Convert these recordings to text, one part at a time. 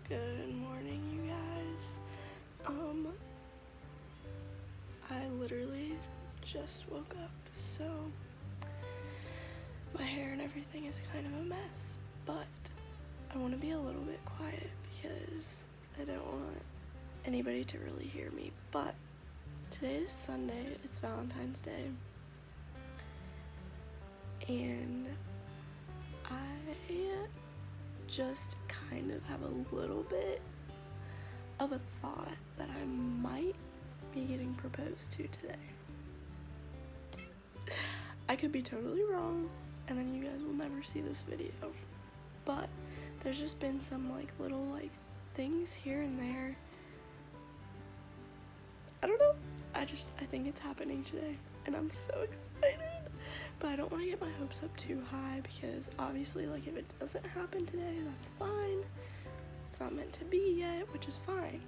Good morning, you guys. I literally just woke up, so my hair and everything is kind of a mess, but I want to be a little bit quiet because I don't want anybody to really hear me. But today is Sunday, it's Valentine's Day, and I just kind of have a little bit of a thought that I might be getting proposed to today. I could be totally wrong, and then you guys will never see this video, but there's just been some little things here and there. I don't know, I think it's happening today, and I'm so excited. But I don't want to get my hopes up too high because obviously if it doesn't happen today, that's fine. It's not meant to be yet, which is fine.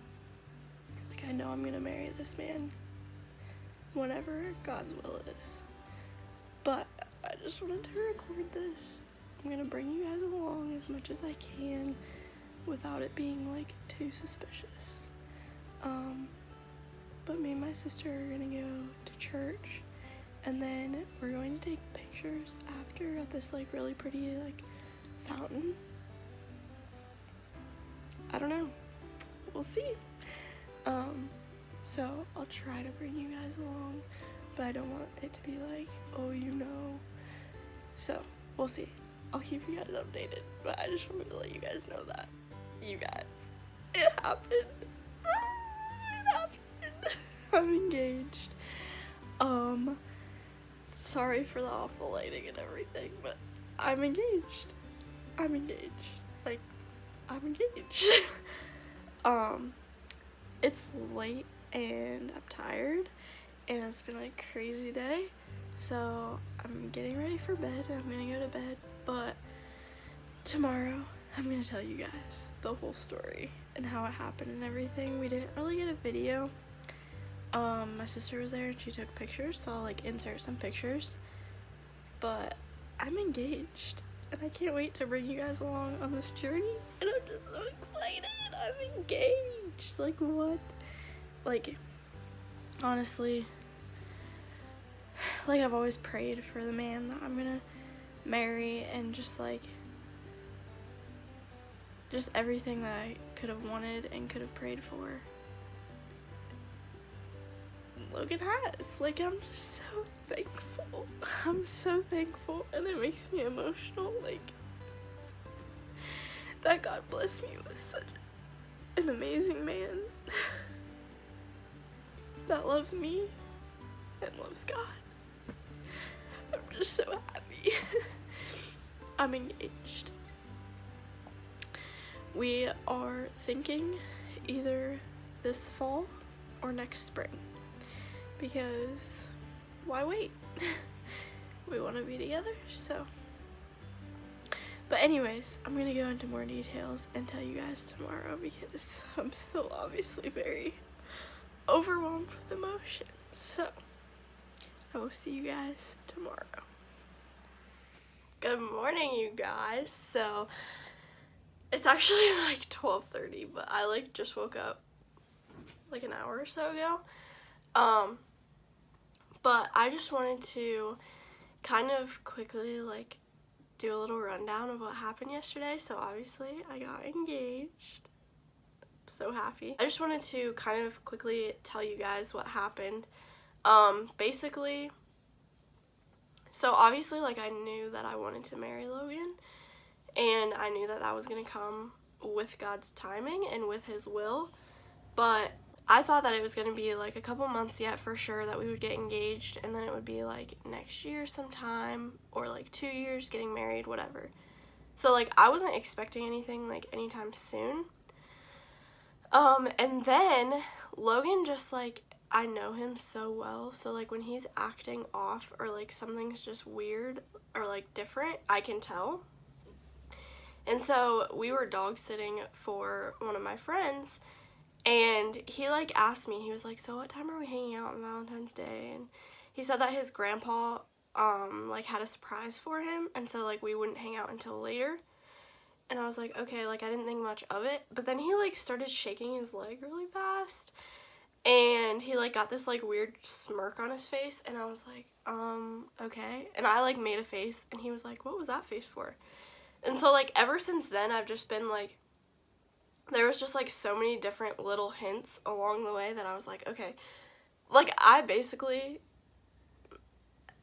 I know I'm gonna marry this man whenever God's will is. But I just wanted to record this. I'm gonna bring you guys along as much as I can without it being too suspicious. But me and my sister are gonna go to church, and then we're going to take pictures after at this really pretty fountain. I don't know, we'll see. So I'll try to bring you guys along, but I don't want it to be oh, so we'll see. I'll keep you guys updated, but I just wanted to let you guys know that. You guys, it happened. It happened. I'm engaged. Sorry for the awful lighting and everything, but I'm engaged. I'm engaged. I'm engaged. It's late and I'm tired, and it's been a crazy day, so I'm getting ready for bed. I'm gonna go to bed, but tomorrow I'm gonna tell you guys the whole story and how it happened and everything. We didn't really get a video. My sister was there and she took pictures, so I'll insert some pictures, but I'm engaged and I can't wait to bring you guys along on this journey, and I'm just so excited. I'm engaged. What? Honestly, I've always prayed for the man that I'm gonna marry, and just everything that I could have wanted and could have prayed for, Logan has. I'm just so thankful. I'm so thankful, and it makes me emotional, that God blessed me with such an amazing man that loves me and loves God. I'm just so happy. I'm engaged. We are thinking either this fall or next spring, because why wait? We want to be together, so. But anyways, I'm gonna go into more details and tell you guys tomorrow, because I'm still obviously very overwhelmed with emotion. So I will see you guys tomorrow. Good morning, you guys. So it's actually 12:30, but I just woke up an hour or so ago. But I just wanted to kind of quickly do a little rundown of what happened yesterday. So obviously I got engaged. I'm so happy. I just wanted to kind of quickly tell you guys what happened. Basically, so obviously I knew that I wanted to marry Logan, and I knew that that was gonna come with God's timing and with his will, but I thought that it was going to be a couple months yet for sure that we would get engaged, and then it would be next year sometime, or 2 years getting married, whatever. So I wasn't expecting anything anytime soon. And then Logan just I know him so well, so when he's acting off or something's just weird or different, I can tell. And so we were dog sitting for one of my friends, and he asked me, he was so what time are we hanging out on Valentine's Day? And he said that his grandpa had a surprise for him, and so we wouldn't hang out until later. And I was like, okay, like I didn't think much of it. But then he like started shaking his leg really fast. And he like got this like weird smirk on his face. And I was like, okay. And I like made a face and he was like, what was that face for? And so like ever since then I've just been like, there was just like so many different little hints along the way that I was like, okay. Like I basically,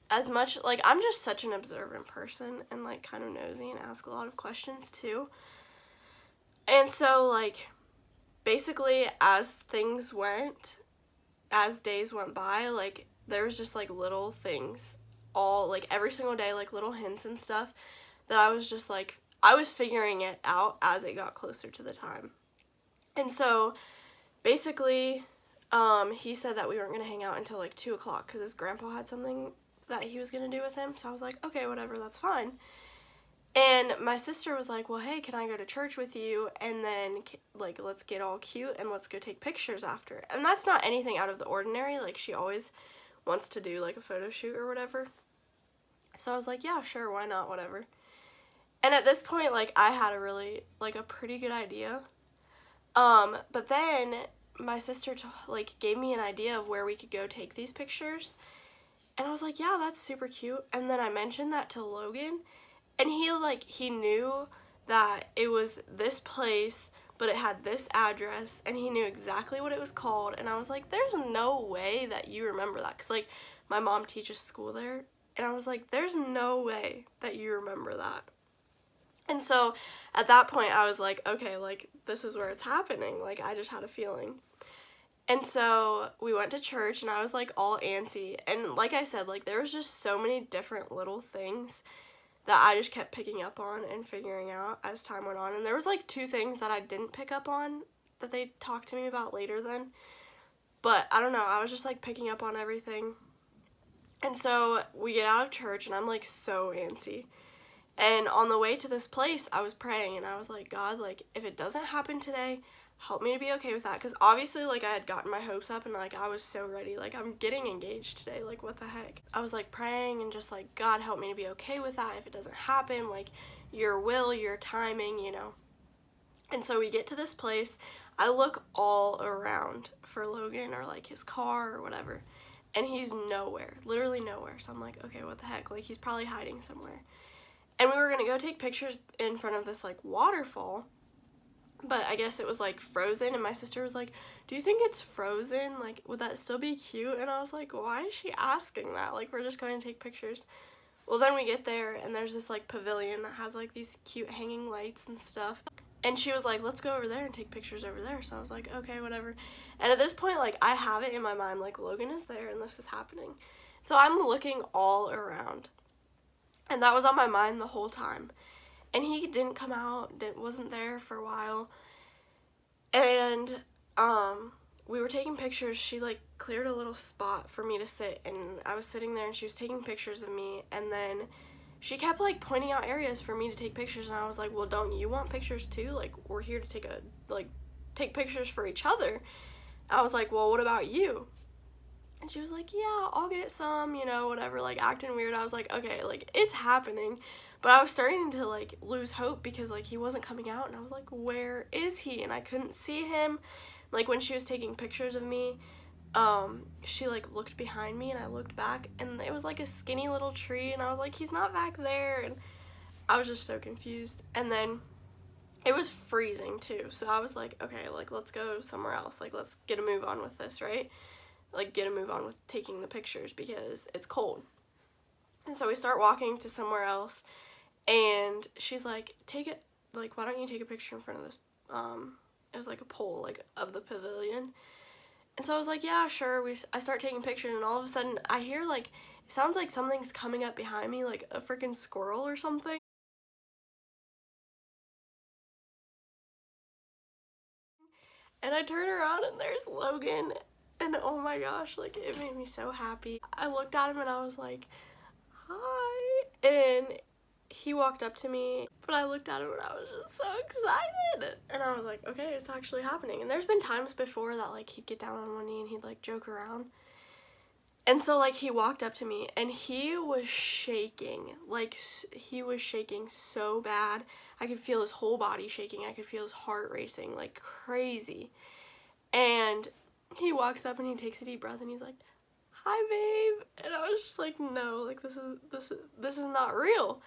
as much, like I'm just such an observant person and like kind of nosy and ask a lot of questions too. And so like basically as things went, as days went by, like there was just like little things all like every single day, like little hints and stuff that I was just like, I was figuring it out as it got closer to the time. And so basically he said that we weren't going to hang out until like 2 o'clock because his grandpa had something that he was going to do with him. So I was like, okay, whatever, that's fine. And my sister was like, well, hey, can I go to church with you? And then, like, let's get all cute and let's go take pictures after. And that's not anything out of the ordinary. Like, she always wants to do, like, a photo shoot or whatever. So I was like, yeah, sure, why not, whatever. And at this point, like, I had a really, like, a pretty good idea. But then my sister, like, gave me an idea of where we could go take these pictures. And I was like, yeah, that's super cute. And then I mentioned that to Logan. And he knew that it was this place, but it had this address, and he knew exactly what it was called. And I was like, there's no way that you remember that. Because, like, my mom teaches school there. And I was like, there's no way that you remember that. And so, at that point, I was like, okay, like, this is where it's happening. Like, I just had a feeling. And so, we went to church, and I was, like, all antsy. And like I said, like, there was just so many different little things that I just kept picking up on and figuring out as time went on. And there was like 2 things that I didn't pick up on that they talked to me about later then. But I don't know, I was just like picking up on everything. And so we get out of church and I'm like so antsy. And on the way to this place, I was praying and I was like, God, like if it doesn't happen today, help me to be okay with that. Because obviously, like, I had gotten my hopes up and, like, I was so ready. Like, I'm getting engaged today. Like, what the heck? I was, like, praying and just, like, God, help me to be okay with that if it doesn't happen. Like, your will, your timing, you know. And so we get to this place. I look all around for Logan or, like, his car or whatever. And he's nowhere. Literally nowhere. So I'm like, okay, what the heck? Like, he's probably hiding somewhere. And we were going to go take pictures in front of this, like, waterfall. But I guess it was, like, frozen, and my sister was like, do you think it's frozen? Like, would that still be cute? And I was like, why is she asking that? Like, we're just going to take pictures. Well, then we get there, and there's this, like, pavilion that has, like, these cute hanging lights and stuff. And she was like, let's go over there and take pictures over there. So I was like, okay, whatever. And at this point, like, I have it in my mind, like, Logan is there, and this is happening. So I'm looking all around. And that was on my mind the whole time. And he didn't come out, wasn't there for a while. And we were taking pictures. She, like, cleared a little spot for me to sit. And I was sitting there, and she was taking pictures of me. And then she kept, like, pointing out areas for me to take pictures. And I was like, well, don't you want pictures too? Like, we're here to take pictures for each other. I was like, well, what about you? And she was like, yeah, I'll get some, you know, whatever, like, acting weird. I was like, okay, like, it's happening. But I was starting to, like, lose hope because, like, he wasn't coming out. And I was like, where is he? And I couldn't see him. Like, when she was taking pictures of me, she, like, looked behind me and I looked back. And it was, like, a skinny little tree. And I was like, he's not back there. And I was just so confused. And then it was freezing, too. So I was like, okay, like, let's go somewhere else. Like, let's get a move on with this, right? Like, get a move on with taking the pictures because it's cold. And so we start walking to somewhere else, and she's like, take it, like, why don't you take a picture in front of this, it was like a pole, like, of the pavilion. And so I was like, yeah, sure. I start taking pictures, and all of a sudden I hear, like, it sounds like something's coming up behind me, like a freaking squirrel or something. And I turn around and there's Logan. And oh my gosh, like, it made me so happy. I looked at him and I was like, hi. And he walked up to me, but I looked at him and I was just so excited. And I was like, okay, it's actually happening. And there's been times before that, like, he'd get down on one knee and he'd, like, joke around. And so, like, he walked up to me, and he was shaking. Like, he was shaking so bad. I could feel his whole body shaking. I could feel his heart racing, like, crazy. And he walks up, and he takes a deep breath, and he's like, "Hi, babe." And I was just like, no, like, this is not real.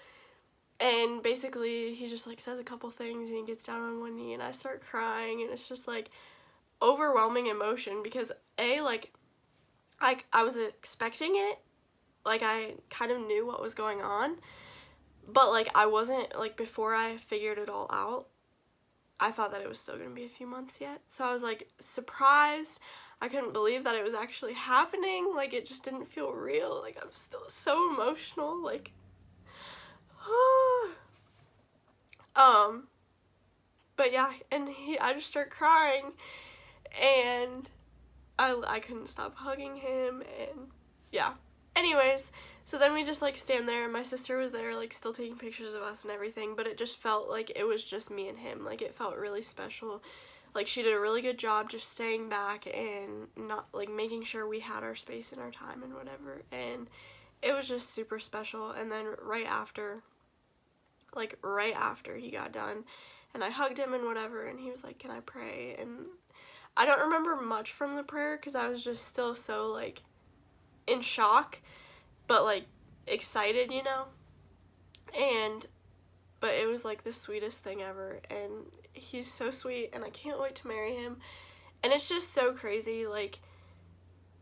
And basically, he just, like, says a couple things, and he gets down on one knee, and I start crying, and it's just, like, overwhelming emotion because, like, I was expecting it, like, I kind of knew what was going on, but, like, I wasn't, like, before I figured it all out, I thought that it was still gonna be a few months yet, so I was, like, surprised. I couldn't believe that it was actually happening, like, it just didn't feel real, like, I'm still so emotional, like, but yeah, and I just start crying, and I couldn't stop hugging him, and yeah. Anyways, so then we just, like, stand there, and my sister was there, like, still taking pictures of us and everything, but it just felt like it was just me and him. Like, it felt really special. Like, she did a really good job just staying back and not, like, making sure we had our space and our time and whatever, and it was just super special. And then right after he got done, and I hugged him and whatever, and he was like, "Can I pray?" And I don't remember much from the prayer because I was just still so, like, in shock, but, like, excited, you know? But it was, like, the sweetest thing ever, and he's so sweet, and I can't wait to marry him. And it's just so crazy, like,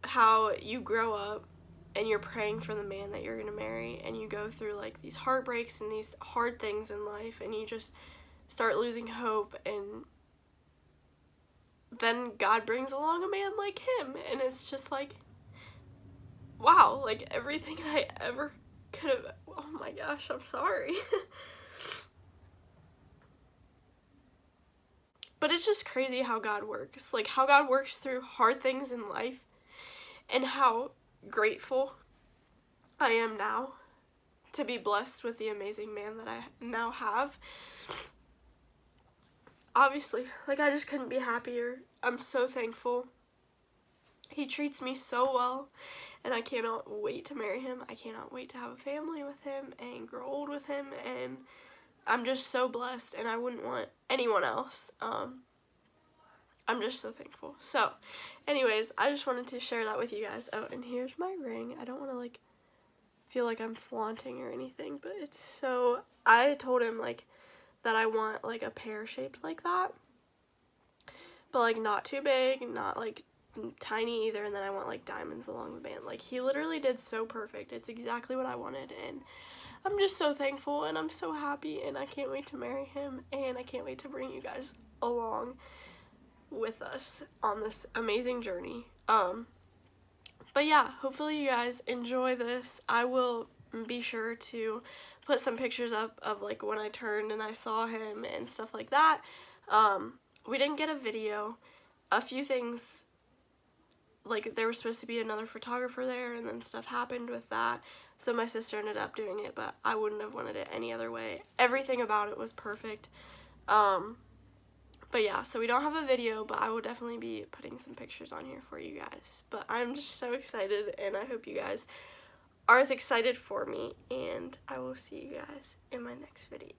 how you grow up and you're praying for the man that you're gonna marry, and you go through, like, these heartbreaks and these hard things in life, and you just start losing hope, and then God brings along a man like him, and it's just like, wow, like, everything I ever could have, oh my gosh, I'm sorry. But it's just crazy how God works, like, how God works through hard things in life, and how grateful I am now to be blessed with the amazing man that I now have. Obviously, like, I just couldn't be happier. I'm so thankful. He treats me so well, and I cannot wait to marry him. I cannot wait to have a family with him and grow old with him, and I'm just so blessed, and I wouldn't want anyone else. I'm just so thankful. So, anyways, I just wanted to share that with you guys. Oh, and here's my ring. I don't want to, like, feel like I'm flaunting or anything, but it's so, I told him, like, that I want, like, a pear shaped like that, but, like, not too big, not, like, tiny either, and then I want, like, diamonds along the band. Like, he literally did so perfect. It's exactly what I wanted, and I'm just so thankful, and I'm so happy, and I can't wait to marry him, and I can't wait to bring you guys along with us on this amazing journey. But yeah, hopefully you guys enjoy this. I will be sure to put some pictures up of, like, when I turned and I saw him and stuff like that. We didn't get a video. A few things, like, there was supposed to be another photographer there, and then stuff happened with that, so my sister ended up doing it, but I wouldn't have wanted it any other way. Everything about it was perfect. But yeah, so we don't have a video, but I will definitely be putting some pictures on here for you guys. But I'm just so excited, and I hope you guys are as excited for me, and I will see you guys in my next video.